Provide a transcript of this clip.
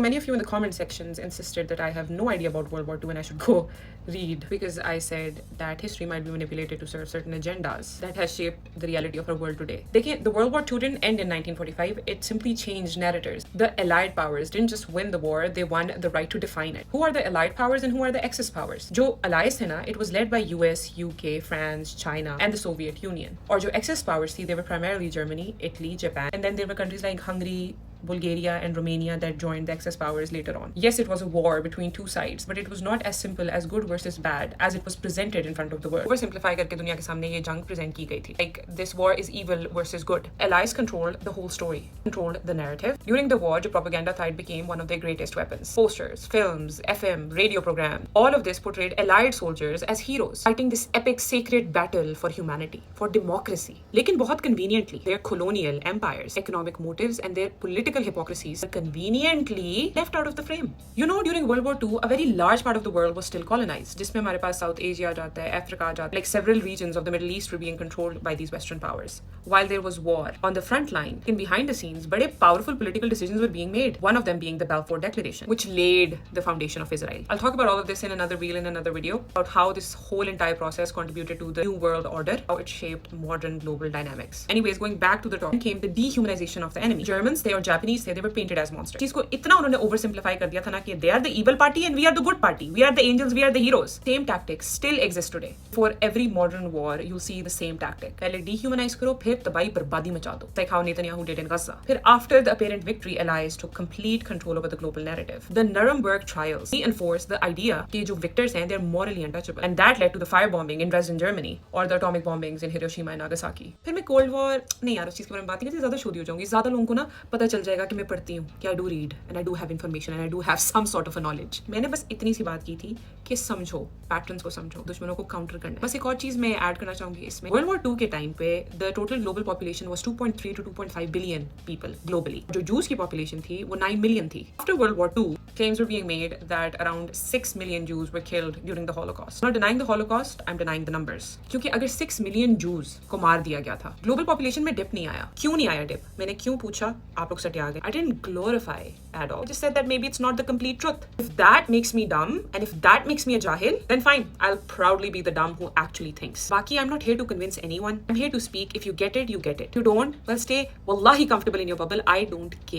Many of you in the comment sections insisted that I have no idea about World War II and I should go read, because I said that history might be manipulated to serve certain agendas that has shaped the reality of our world today. The World War II didn't end in 1945, it simply changed narratives. The Allied powers didn't just win the war, they won the right to define it. Who are the Allied powers and who are the Axis powers? Jo Allies the na, it was led by US, UK, France, China and the Soviet Union. Or jo Axis powers thi, they were primarily Germany, Italy, Japan, and then there were countries like Hungary, Bulgaria and Romania that joined the Axis powers later on. Yes, it was a war between two sides, but it was not as simple as good versus bad as it was presented in front of the world. Oversimplify करके दुनिया के सामने ये जंग present की गई थी. Like, this war is evil versus good. Allies controlled the whole story, controlled the narrative. During the war, the propaganda side became one of their greatest weapons. Posters, films, FM, radio programs, all of this portrayed Allied soldiers as heroes, fighting this epic sacred battle for humanity, for democracy. लेकिन बहुत conveniently, their colonial empires, economic motives and their political hypocrisies are conveniently left out of the frame. You know, during World War II, a very large part of the world was still colonized. जिसमें हमारे पास South Asia जाता है, Africa जाता है, like several regions of the Middle East were being controlled by these Western powers. While there was war, on the front line, in behind the scenes, bade powerful political decisions were being made. One of them being the Balfour Declaration, which laid the foundation of Israel. I'll talk about all of this in another reel, in another video, about how this whole entire process contributed to the New World Order, how it shaped modern global dynamics. Anyways, going back to the topic, came the dehumanization of the enemy. Germans, they were painted as monsters. जिसको इतना उन्होंने oversimplify कर दिया था ना कि they are the evil party and we are the good party. We are the angels, we are the heroes. Same tactics still exist today. For every modern war, you'll see the same tactic. पहले dehumanize करो, फिर तबाही बर्बादी मचा दो. Like how Netanyahu did in Gaza. फिर after the apparent victory, allies took complete control over the global narrative. The Nuremberg trials reinforced the idea कि जो victors हैं, they're morally untouchable. And that led to the firebombing in Dresden, Germany, or the atomic bombings in Hiroshima and Nagasaki. फिर मैं Cold War नहीं यार उस चीज के बारे में बात नहीं करती, ज्यादा शोधी हो जाऊंगी. ज्यादा लोगों को ना पता चल जाएगा कि मैं पढ़ती हूँ, कि I do read and I do have information and I do have some sort of a knowledge. मैंने बस इतनी सी बात की थी कि समझो, पैटर्न्स को समझो, दुश्मनों को काउंटर करना. बस एक और चीज मैं ऐड करना चाहूंगी इसमें. World War II के टाइम पे the total global population was 2.3 to 2.5 billion people globally. जो Jews की population थी वो 9 million थी. After World War II, claims were being made that around 6 million Jews were killed during the Holocaust. I'm not denying the Holocaust, I'm denying the numbers. क्योंकि अगर 6 million Jews को मार दिया गया था, global population में dip नहीं आया. क्यों नहीं आया dip? मैंने क्यों पूछा, आप लोग सटे आ गए. I didn't glorify at all. I just said that maybe it's not the complete truth. If that makes me dumb and if that makes me a jahil, then fine. I'll proudly be the dumb who actually thinks. Baki, I'm not here to convince anyone. I'm here to speak. If you get it, you get it. If you don't, well, stay wallahi comfortable in your bubble. I don't care.